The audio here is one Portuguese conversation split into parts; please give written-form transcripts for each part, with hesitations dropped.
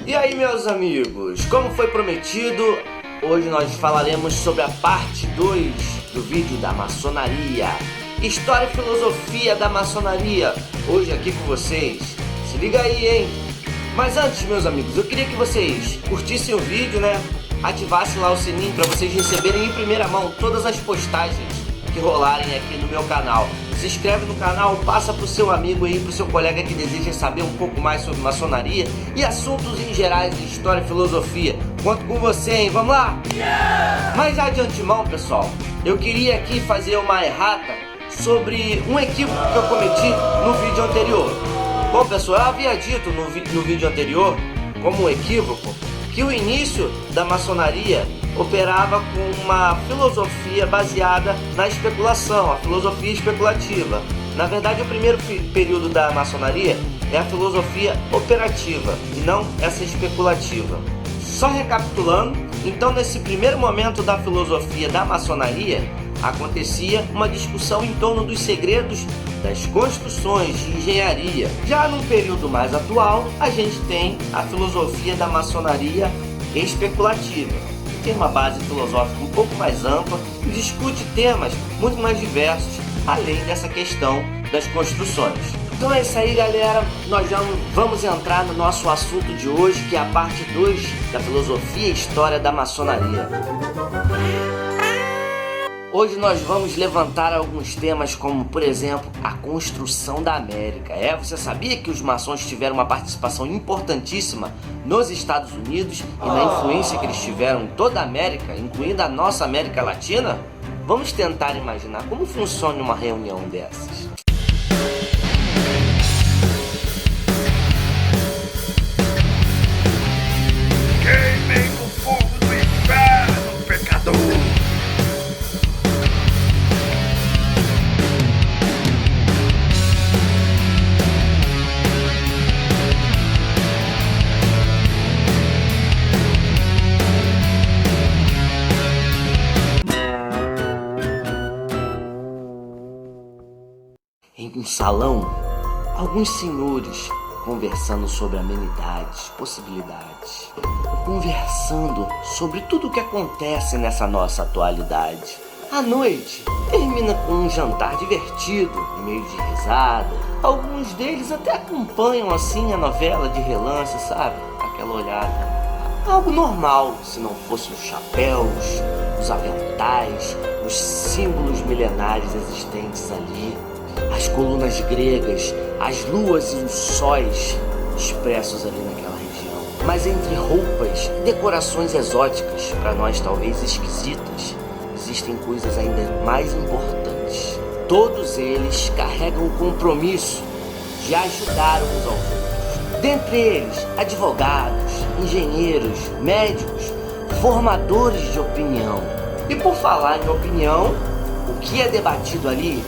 E aí, meus amigos, como foi prometido, hoje nós falaremos sobre a parte 2 do vídeo da maçonaria. História e filosofia da maçonaria, hoje aqui com vocês. Se liga aí, hein? Mas antes, meus amigos, eu queria que vocês curtissem o vídeo, né? Ativassem lá o sininho para vocês receberem em primeira mão todas as postagens que rolarem aqui no meu canal. Se inscreve no canal, passa pro seu amigo aí, pro seu colega que deseja saber um pouco mais sobre maçonaria e assuntos em gerais de história e filosofia. Conto com você, hein? Vamos lá? Yeah! Mas já de antemão, pessoal, eu queria aqui fazer uma errata sobre um equívoco que eu cometi no vídeo anterior. Bom, pessoal, eu havia dito no vídeo anterior, como um equívoco, que o início da maçonaria operava com uma filosofia baseada na especulação, a filosofia especulativa. Na verdade, o primeiro período da maçonaria é a filosofia operativa e não essa especulativa. Só recapitulando, então nesse primeiro momento da filosofia da maçonaria, acontecia uma discussão em torno dos segredos das construções de engenharia. Já num período mais atual, a gente tem a filosofia da maçonaria especulativa, que tem uma base filosófica um pouco mais ampla e discute temas muito mais diversos, além dessa questão das construções. Então é isso aí, galera, nós já vamos entrar no nosso assunto de hoje, que é a parte 2 da filosofia e história da maçonaria. Hoje nós vamos levantar alguns temas como, por exemplo, a construção da América. Você sabia que os maçons tiveram uma participação importantíssima nos Estados Unidos e na influência que eles tiveram em toda a América, incluindo a nossa América Latina? Vamos tentar imaginar como funciona uma reunião dessas. Queimem o fogo do inferno, pecador! Em um salão, alguns senhores conversando sobre amenidades, possibilidades, conversando sobre tudo o que acontece nessa nossa atualidade. A noite termina com um jantar divertido, no meio de risada. Alguns deles até acompanham assim a novela de relance, sabe? Aquela olhada. Algo normal, se não fossem os chapéus, os aventais, os símbolos milenares existentes ali. As colunas gregas, as luas e os sóis expressos ali naquela região. Mas entre roupas e decorações exóticas, para nós talvez esquisitas, existem coisas ainda mais importantes. Todos eles carregam o compromisso de ajudar uns aos outros. Dentre eles, advogados, engenheiros, médicos, formadores de opinião. E por falar em opinião, o que é debatido ali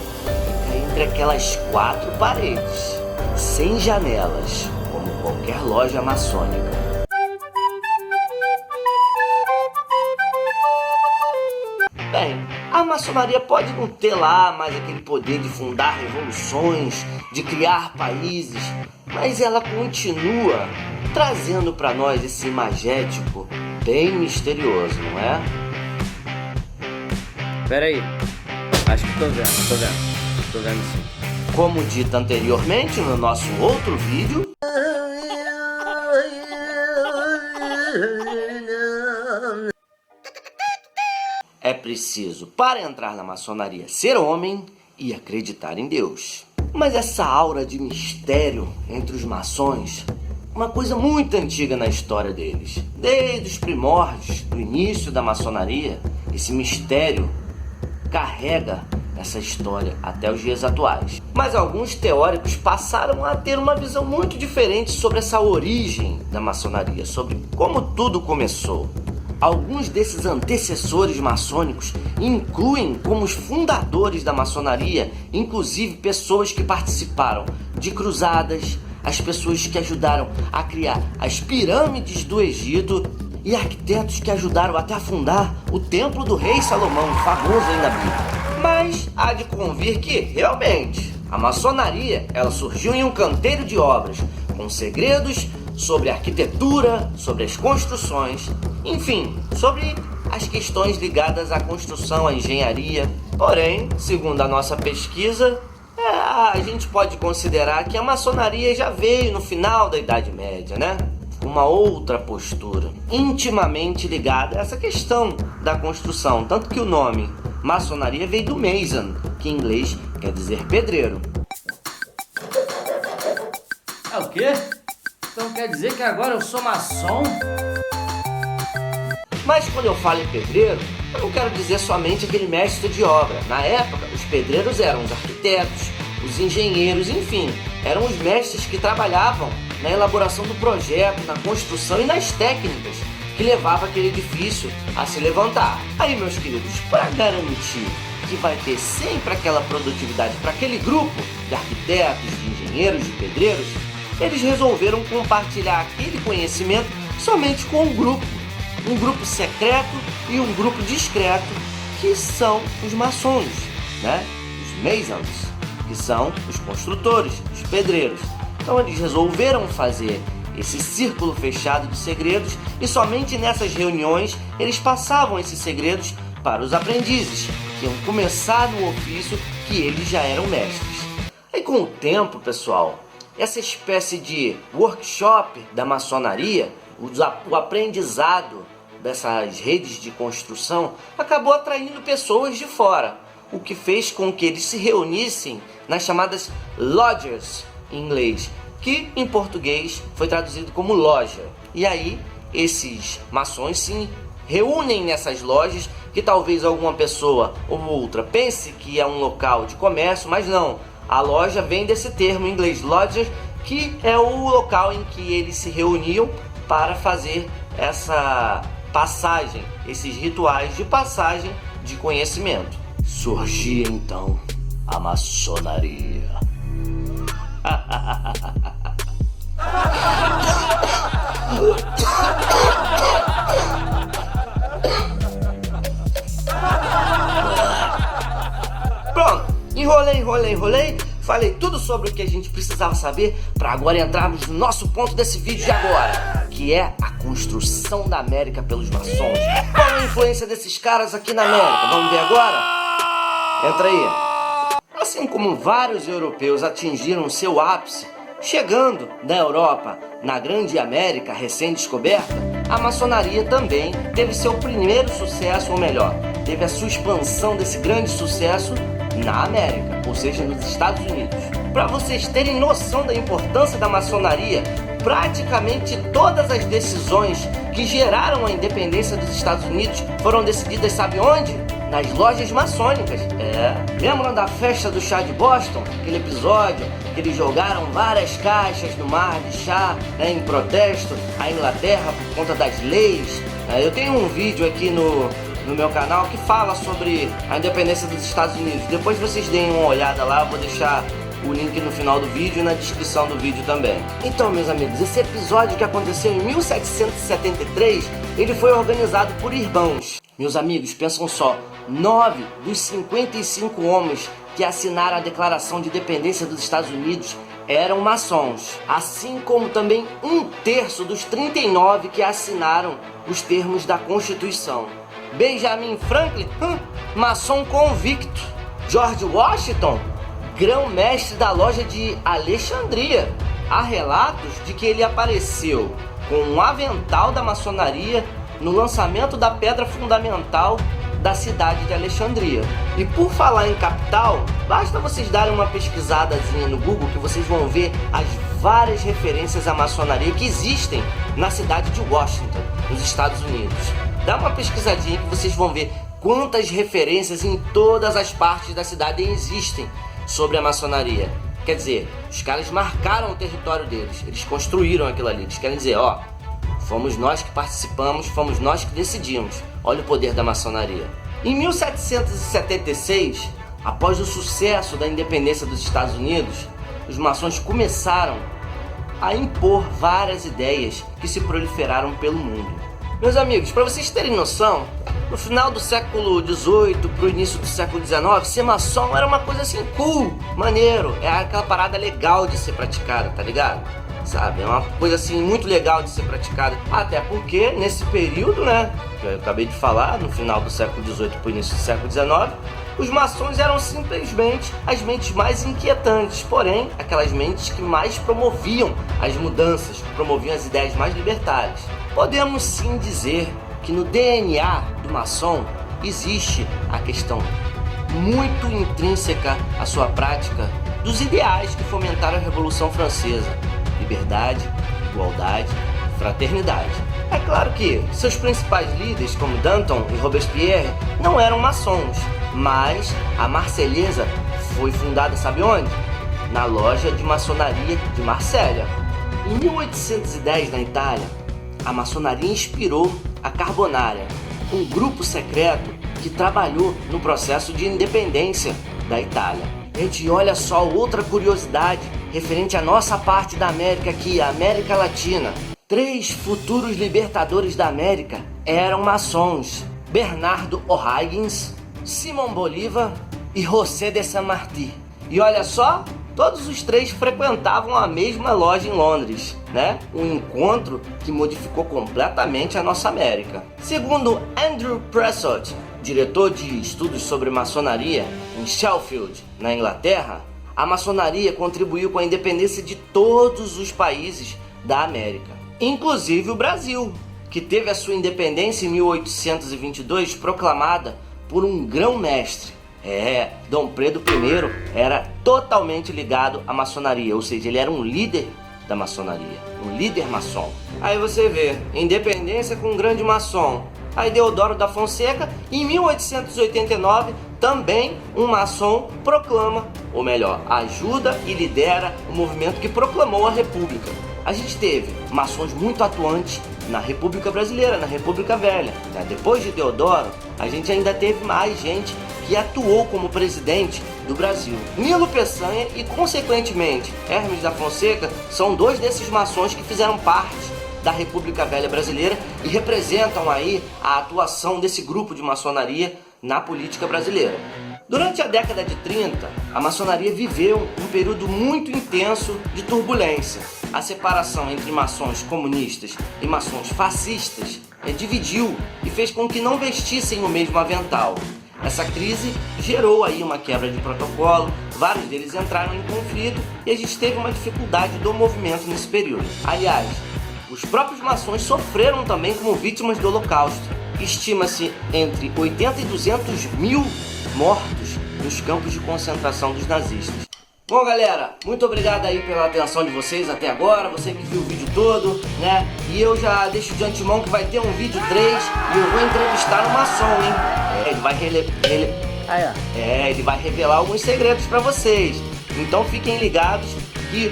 entre aquelas 4 paredes, sem janelas, como qualquer loja maçônica. Bem, a maçonaria pode não ter lá mais aquele poder de fundar revoluções, de criar países, mas ela continua trazendo para nós esse imagético bem misterioso, não é? Pera aí, acho que tô vendo sim. Como dito anteriormente no nosso outro vídeo, é preciso, para entrar na maçonaria, ser homem e acreditar em Deus. Mas essa aura de mistério entre os maçons, uma coisa muito antiga na história deles. Desde os primórdios, do início da maçonaria, esse mistério carrega essa história até os dias atuais. Mas alguns teóricos passaram a ter uma visão muito diferente sobre essa origem da maçonaria, sobre como tudo começou. Alguns desses antecessores maçônicos incluem como os fundadores da maçonaria, inclusive pessoas que participaram de cruzadas, as pessoas que ajudaram a criar as pirâmides do Egito e arquitetos que ajudaram até a fundar o templo do rei Salomão, famoso aí na Bíblia. Mas há de convir que, realmente, a maçonaria ela surgiu em um canteiro de obras, com segredos sobre arquitetura, sobre as construções, enfim, sobre as questões ligadas à construção, à engenharia. Porém, segundo a nossa pesquisa, a gente pode considerar que a maçonaria já veio no final da Idade Média, né? Uma outra postura, intimamente ligada a essa questão da construção. Tanto que o nome maçonaria veio do mason, que em inglês quer dizer pedreiro. É o quê? Então quer dizer que agora eu sou maçom? Mas quando eu falo em pedreiro, eu não quero dizer somente aquele mestre de obra. Na época, os pedreiros eram os arquitetos, os engenheiros, enfim, eram os mestres que trabalhavam na elaboração do projeto, na construção e nas técnicas que levavam aquele edifício a se levantar. Aí, meus queridos, para garantir que vai ter sempre aquela produtividade para aquele grupo de arquitetos, de engenheiros, de pedreiros, eles resolveram compartilhar aquele conhecimento somente com um grupo secreto e um grupo discreto, que são os maçons, né? Os masons, que são os construtores, os pedreiros. Então eles resolveram fazer esse círculo fechado de segredos e somente nessas reuniões eles passavam esses segredos para os aprendizes, que iam começar no ofício que eles já eram mestres. Aí com o tempo, pessoal, essa espécie de workshop da maçonaria, o aprendizado dessas redes de construção acabou atraindo pessoas de fora, o que fez com que eles se reunissem nas chamadas lodges em inglês, que em português foi traduzido como loja. E aí esses maçons se reúnem nessas lojas, que talvez alguma pessoa ou outra pense que é um local de comércio, mas não. A loja vem desse termo em inglês, lodges, que é o local em que eles se reuniam para fazer essa passagem, esses rituais de passagem de conhecimento. Surgia então a maçonaria. Pronto, enrolei. Falei tudo sobre o que a gente precisava saber para agora entrarmos no nosso ponto desse vídeo de agora, que é a construção da América pelos maçons. Qual a influência desses caras aqui na América? Vamos ver agora? Entra aí. Assim como vários europeus atingiram seu ápice, chegando da Europa na Grande América recém-descoberta, a maçonaria também teve seu primeiro sucesso, ou melhor, teve a sua expansão desse grande sucesso na América, ou seja, nos Estados Unidos. Para vocês terem noção da importância da maçonaria, praticamente todas as decisões que geraram a independência dos Estados Unidos foram decididas, sabe onde? Nas lojas maçônicas. Lembram da festa do chá de Boston? Aquele episódio que eles jogaram várias caixas no mar de chá, né, em protesto à Inglaterra por conta das leis. Eu tenho um vídeo aqui no meu canal que fala sobre a independência dos Estados Unidos. Depois vocês deem uma olhada lá, eu vou deixar o link no final do vídeo e na descrição do vídeo também. Então, meus amigos, esse episódio que aconteceu em 1773, ele foi organizado por irmãos. Meus amigos, pensam só, 9 dos 55 homens que assinaram a Declaração de Independência dos Estados Unidos eram maçons, assim como também 1/3 dos 39 que assinaram os termos da Constituição. Benjamin Franklin, maçom convicto. George Washington, grão-mestre da loja de Alexandria. Há relatos de que ele apareceu com um avental da maçonaria no lançamento da pedra fundamental da cidade de Alexandria. E por falar em capital, basta vocês darem uma pesquisadazinha no Google que vocês vão ver as várias referências à maçonaria que existem na cidade de Washington, nos Estados Unidos. Dá uma pesquisadinha que vocês vão ver quantas referências em todas as partes da cidade existem sobre a maçonaria. Quer dizer, os caras marcaram o território deles, eles construíram aquilo ali. Eles querem dizer, ó, fomos nós que participamos, fomos nós que decidimos. Olha o poder da maçonaria. Em 1776, após o sucesso da independência dos Estados Unidos, os maçons começaram a impor várias ideias que se proliferaram pelo mundo. Meus amigos, para vocês terem noção, no final do século XVIII para o início do século XIX, ser maçom era uma coisa assim cool, maneiro, é aquela parada legal de ser praticada, tá ligado? sabe? É uma coisa assim muito legal de ser praticada. Até porque nesse período, né, que eu acabei de falar, no final do século XVIII para o início do século XIX, os maçons eram simplesmente as mentes mais inquietantes, porém aquelas mentes que mais promoviam as mudanças, que promoviam as ideias mais libertárias. Podemos sim dizer que no DNA do maçom existe a questão muito intrínseca à sua prática dos ideais que fomentaram a Revolução Francesa: liberdade, igualdade, fraternidade. É claro que seus principais líderes, como Danton e Robespierre, não eram maçons, mas a Marselhesa foi fundada, sabe onde? Na loja de maçonaria de Marsella. Em 1810, na Itália, a maçonaria inspirou a Carbonara, um grupo secreto que trabalhou no processo de independência da Itália. Gente, olha só outra curiosidade referente à nossa parte da América aqui, a América Latina. 3 futuros libertadores da América eram maçons: Bernardo O'Higgins, Simão Bolívar e José de San Martín. E olha só, todos os 3 frequentavam a mesma loja em Londres, né? Um encontro que modificou completamente a nossa América. Segundo Andrew Prescott, diretor de estudos sobre maçonaria em Sheffield, na Inglaterra, a maçonaria contribuiu com a independência de todos os países da América, inclusive o Brasil, que teve a sua independência em 1822 proclamada por um grão-mestre. Dom Pedro I era totalmente ligado à maçonaria, ou seja, ele era um líder da maçonaria, um líder maçom. Aí você vê, independência com um grande maçom. Aí Deodoro da Fonseca, em 1889, também um maçom proclama, ou melhor, ajuda e lidera o movimento que proclamou a República. A gente teve maçons muito atuantes na República Brasileira, na República Velha. Depois de Deodoro, a gente ainda teve mais gente que atuou como presidente do Brasil. Nilo Peçanha e, consequentemente, Hermes da Fonseca são 2 desses maçons que fizeram parte da República Velha Brasileira e representam aí a atuação desse grupo de maçonaria na política brasileira. Durante a década de 30, a maçonaria viveu um período muito intenso de turbulência. A separação entre maçons comunistas e maçons fascistas dividiu e fez com que não vestissem o mesmo avental. Essa crise gerou aí uma quebra de protocolo, vários deles entraram em conflito e a gente teve uma dificuldade do movimento nesse período. Aliás, os próprios maçons sofreram também como vítimas do Holocausto. Estima-se entre 80 e 200 mil mortos nos campos de concentração dos nazistas. Bom, galera, muito obrigado aí pela atenção de vocês até agora, você que viu o vídeo todo, né? E eu já deixo de antemão que vai ter um vídeo 3 e eu vou entrevistar um maçom, hein? Ele vai ele vai revelar alguns segredos pra vocês. Então fiquem ligados que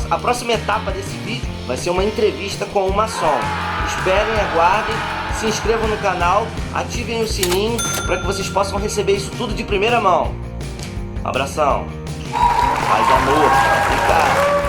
a próxima etapa desse vídeo vai ser uma entrevista com um maçom. Esperem, aguardem, se inscrevam no canal, ativem o sininho para que vocês possam receber isso tudo de primeira mão. Um abração. Paz, amor. Fica.